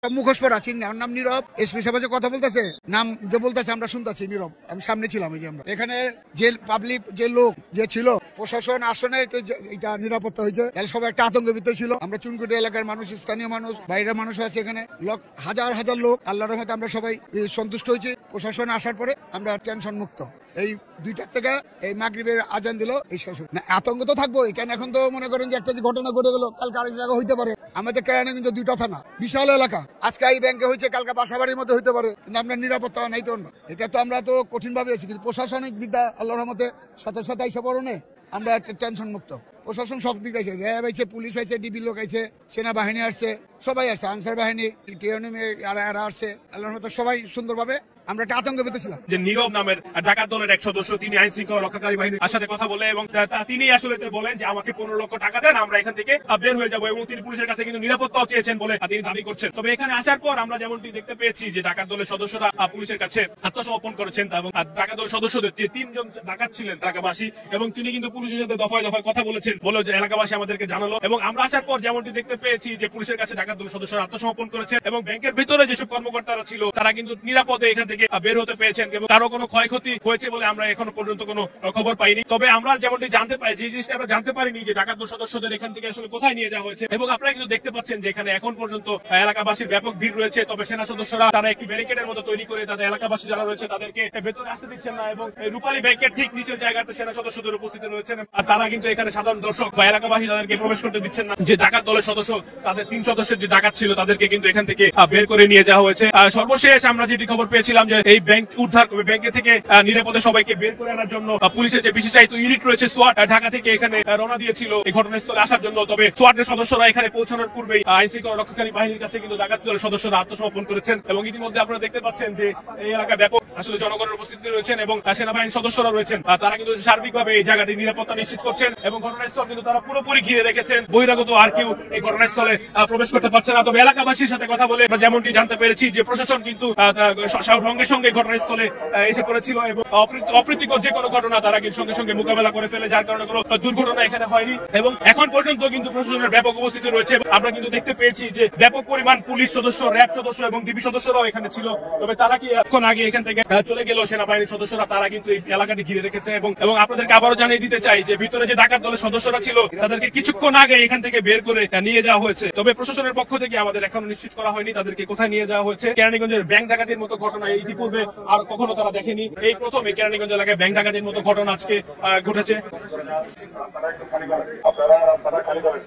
মুখোশ পরা চিনি আমার নাম নীরব। এসপি সাহেব যে কথা বলতেছে নাম যে বলতেছে আমরা শুনতেছি নীরব, আমি সামনে ছিলাম। এই যে আমরা এখানে যে পাবলিক যে লোক যে ছিল প্রশাসন আসনে এটা নিরাপত্তা হয়েছে, সবাই একটা আতঙ্কের ভিতরে ছিল। আমরা চুনকুটি এলাকার মানুষ, স্থানীয় মানুষ, বাইরের মানুষ আছে এখানে হাজার হাজার লোক। আল্লাহর রহমতে আমরা সবাই সন্তুষ্ট হয়েছি। প্রশাসন আসার পরে আমরা টেনশন মুক্ত। এই 2টার থেকে এই মাগরিবের আজান দিল, এই শেষ না। আতঙ্ক তো থাকবো, এখানে এখন তো মনে করেন যে একটা যে ঘটনা ঘটে গেল, কালকে আরেক জায়গা হইতে পারে। আমাদের কেরানীগঞ্জ 2টা থানা, বিশাল এলাকা। আজকে এই ব্যাংকে হয়েছে, কালকে বাসাবাড়ির মধ্যে হইতে পারে, কিন্তু আমরা নিরাপত্তা নাই তো। এটা তো আমরা তো কঠিন ভাবে আছি, কিন্তু প্রশাসনিক দিকটা আল্লাহর রহমতে সাথে সাথে আইসা পড়নে আমরা একটা টেনশন মুক্ত। প্রশাসন সব দিক আছে, র্যাব আছে, পুলিশ আছে, ডিবি লোক আছে, সেনাবাহিনী আসছে, সবাই আসছে, আনসার বাহিনী, এরা আসছে। আল্লাহর রহমতে সবাই সুন্দরভাবে। আমরা একটা আতঙ্কের ভিতরে ছিলাম। যে নীরব নামের ডাকাত দলের এক সদস্য, তিনি আইন শৃঙ্খলা রক্ষাকারী বাহিনীর সাথে কথা বলে এবং তিনি আসলে বলেন যে আমাকে 15 লক্ষ টাকা দেন, আমরা এখান থেকে বের হয়ে যাবো, এবং তিনি পুলিশের কাছে কিন্তু নিরাপত্তাও চেয়েছেন বলে তিনি দাবি করছেন। তবে এখানে আসার পর আমরা যেমনটি দেখতে পেয়েছি যে ডাকাত দলের সদস্যরা পুলিশের কাছে আত্মসমর্পণ করেছেন, এবং ডাকাত দলের সদস্যদের যে 3 জন ডাকাত ছিলেন এলাকাবাসী, এবং তিনি কিন্তু পুলিশের সাথে দফায় দফায় কথা বলেছেন, বলে যে এলাকাবাসী আমাদেরকে জানালো। এবং আমরা আসার পর যেমনটি দেখতে পেয়েছি যে পুলিশের কাছে ডাকাত দলের সদস্যরা আত্মসমর্পণ করেছেন, এবং ব্যাংকের ভিতরে যেসব কর্মকর্তারা ছিল তারা কিন্তু নিরাপদে এখান থেকে বের হতে পেরেছেন। কারো কোনো ক্ষয়ক্ষতি হয়েছে বলে আমরা এখনো পর্যন্ত কোনো খবর পাইনি। তবে আমরা যেমনটি জানতে পারি, যে জিনিসটা আমরা জানতে পারিনি যে ডাকাত দল সদস্যদের এখান থেকে আসলে কোথায় নিয়ে যাওয়া হয়েছে। এবং আপনারা কিন্তু দেখতে পাচ্ছেন যে এখানে এখন পর্যন্ত এলাকাবাসীর ব্যাপক ভিড় রয়েছে। তবে সেনা সদস্যরা তারা একটি ব্যারিকেডের মতো তৈরি করে তাদের এলাকাবাসী যারা রয়েছে তাদেরকে ভেতরে আসতে দিচ্ছেন না, এবং রূপালী ব্যাংকের ঠিক নিচের জায়গাতে সেনা সদস্যদের উপস্থিত রয়েছেন, আর তারা কিন্তু এখানে সাধারণ দর্শক বা এলাকাবাসী তাদেরকে প্রবেশ করতে দিচ্ছেন না। যে ডাকাত দলের সদস্য, তাদের 3 সদস্যের যে ডাকাত ছিল তাদেরকে কিন্তু এখান থেকে বের করে নিয়ে যাওয়া হয়েছে। সর্বশেষ আমরা যেটি খবর পেয়েছিলাম যে এই ব্যাংক উদ্ধার, ব্যাংকে থেকে নিরাপদে সবাইকে বের করে আনার জন্য পুলিশের যে বিশেষায়িত ইউনিট রয়েছে সোয়াট, ঢাকা থেকে এখানে রওনা দিয়েছিল এই ঘটনাস্থলে আসার জন্য। তবে সোয়াটের সদস্যরা এখানে পৌঁছানোর পূর্বেই আইন শৃঙ্খলা রক্ষাকারী বাহিনীর কাছে কিন্তু ডাকাত দলের সদস্যরা আত্মসমর্পণ করেছেন। এবং ইতিমধ্যে আপনারা দেখতে পাচ্ছেন যে এই এলাকায় ব্যাপক আসলে জনগণের উপস্থিতি রয়েছেন, এবং সেনাবাহিনীর সদস্যরা রয়েছেন, তারা কিন্তু সার্বিকভাবে এই জায়গাটি নিরাপত্তা নিশ্চিত করছেন, এবং ঘটনাস্থল কিন্তু তারা পুরোপুরি ঘিরে রেখেছেন। বহিরাগত আর কেউ এই ঘটনাস্থলে প্রবেশ করতে পারছে না। তবে এলাকাবাসীর সাথে কথা বলে যেমনটি জানতে পেরেছি যে প্রশাসন কিন্তু সঙ্গে সঙ্গে ঘটনাস্থলে এসে পড়েছিল, এবং অপ্রীতিকর যে কোনো ঘটনা তারা কিন্তু সঙ্গে সঙ্গে মোকাবেলা করে ফেলে, যার কারণে কোনো দুর্ঘটনা এখানে হয়নি। এবং এখন পর্যন্ত কিন্তু প্রশাসনের ব্যাপক উপস্থিতি রয়েছে। আমরা কিন্তু দেখতে পেয়েছি যে ব্যাপক পরিমাণ পুলিশ সদস্য, র্যাব সদস্য এবং ডিবি সদস্যরাও এখানে ছিল। তবে তারা কি এখন আগে এখান থেকে চলে গেল সেনাবাহিনীর সদস্যরা, তারা কিন্তু এই এলাকাটি ঘিরে রেখেছে। এবং আপনাদেরকে আবারও জানিয়ে দিতে চাই যে ভিতরে যে ডাকাত দলের সদস্যরা ছিল তাদেরকে কিছুক্ষণ আগে এখান থেকে বের করে নিয়ে যাওয়া হয়েছে। তবে প্রশাসনের পক্ষ থেকে আমাদের এখনো নিশ্চিত করা হয়নি তাদেরকে কোথায় নিয়ে যাওয়া হয়েছে। কেরানীগঞ্জের ব্যাংক ডাকাতির মতো ঘটনা ইতিপূর্বে আর কখনো তারা দেখেনি, এই প্রথম এই কেরানীগঞ্জ এলাকায় ব্যাংক ডাকাতির মতো ঘটনা আজকে ঘটেছে। আপনারা খালি করেন,